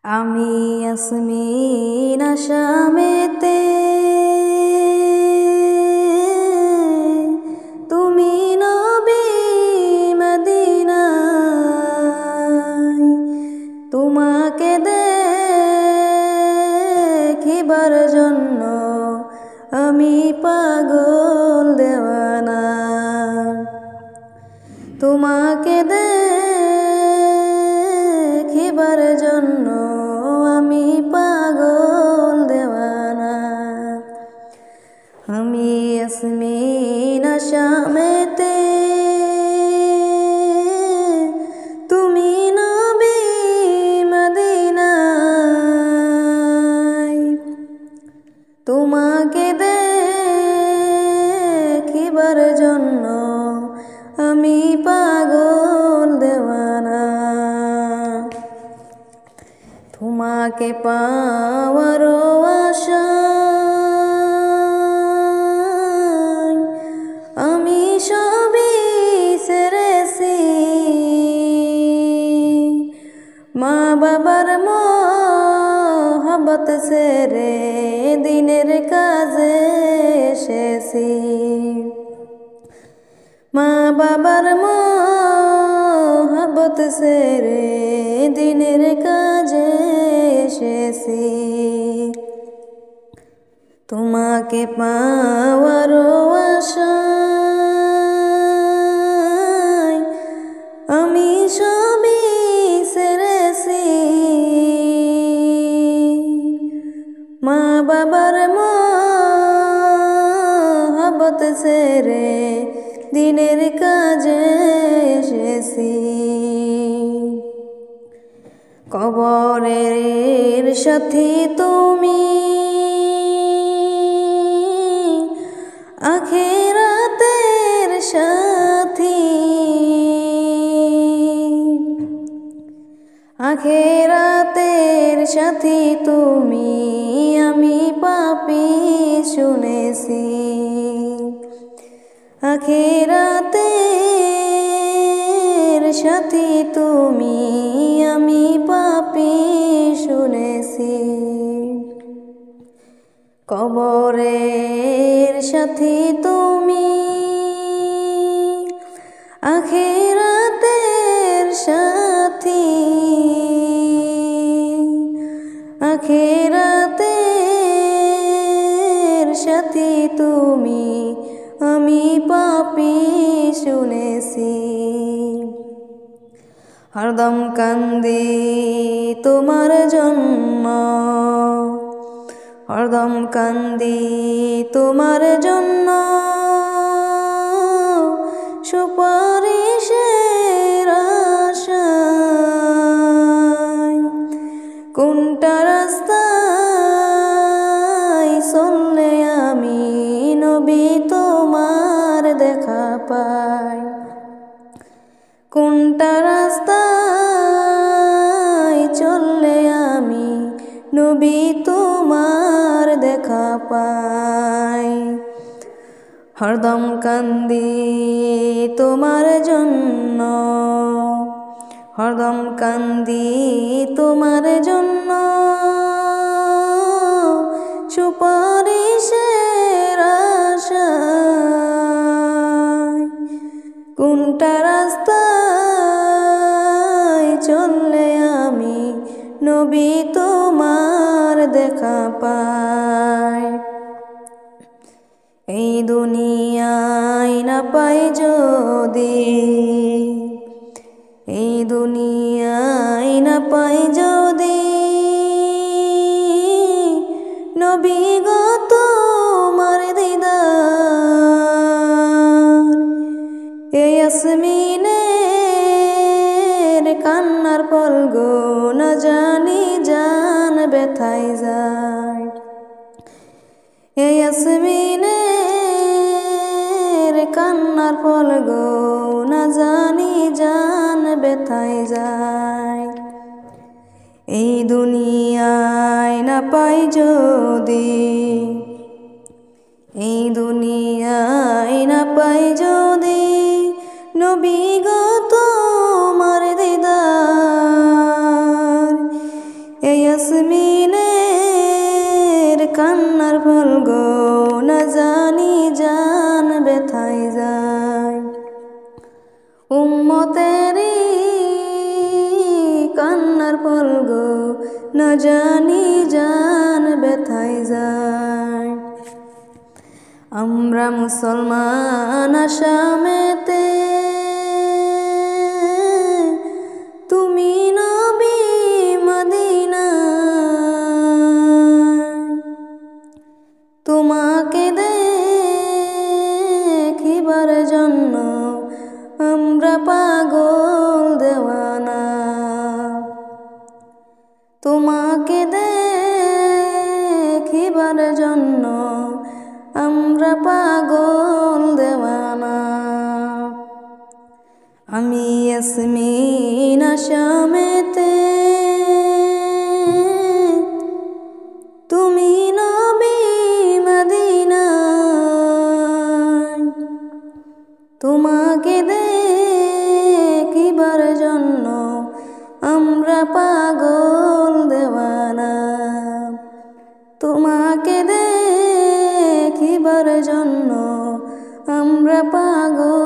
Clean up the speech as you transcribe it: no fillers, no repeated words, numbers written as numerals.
আমি ইয়াসমিন আশামেতে, তুমি নবী মদিনায়। তোমাকে দেখিবার জন্য আমি পাগল দেওয়ানা। তোমাকে দেখিবার জন্য আমি পাগল দেওয়ানা। আমি ইয়াসমিন আশামেতে, তুমি নবী মদিনায়। তোমাকে দেখিবার জন্য আমি পাগল দেওয়ানা। তোমাকে পাওয়ার আশায় আমি সবই ছেড়েছি। মা বাবার মহব্বত ছেড়ে দিনের কাজে এসেছি। মা বাবার মহব্বত ছেড়ে দিনের কাজে এসেছি। তোমাকে পাওয়ার আশায় আমি সবই ছেড়েছি। মা বাবার মহব্বত ছেড়ে দিনের কাজে এসেছি। কবরের সাথী তুমি, আখিরাতের সাথী। আখিরাতের সাথী তুমি, আমি পাপী শুনেছি। আখিরাতের সাথী তুমি, আমি পাপী শুনেছি। কবরের সাথী তুমি, আখিরাতের সাথী। আখিরাতের সাথী তুমি, আমি পাপী শুনেছি। হরদম কান্দি তোমার জন্য, হরদম কান্দি তোমার জন্য। সুপারিশের আশায় কোনটা রাস্তায় চললে আমি নবী তোমার দেখা পাই। কোনটা রাস্তায় চললে আমি নবী তোমার দেখা পাই। হরদম কান্দি তোমার জন্য, হরদম কান্দি তোমার জন্য। সুপারিশের আশায় কোনটা রাস্তায় চললে আমি নবী তোমার দেখা পাই। এই দুনিয়ায় না পাই যদি, এই দুনিয়ায় না পাই যদি নবী গো তোমার দিদার। এই ইয়াসমিনের কান্নার ফল গো না জানি জান ব্যথায় যায়। এই ইয়াসমিনের কান্নার ফল গো না জানি জান ব্যথায় যায়। এই দুনিয়ায় না পাই যদি, এই দুনিয়ায় না পাই যদি নবী গো তোমার দিদার। এই ইয়াসমিনের কান্নার ফল গো, না জানি জান ব্যথায় যায়। উম্মতেরি কান্নার ফল গো, না জানি জান ব্যথায় যায়। আমরা মুসলমান আসামেতে, তুমি নবী মদিনায়। তোমাকে দেখিবার জন্য আমরা পাগল দেওয়ানা। তোমাকে দেখিবার জন্য আমরা পাগল দেওয়ানা। আমি ইয়াসমিন আসামেতে, তুমি নবী মদিনায়। তোমাকে দেখিবার জন্য আমরা পাগল দেওয়ানা। তোমাকে দেখিবার জন্য আমরা পাগল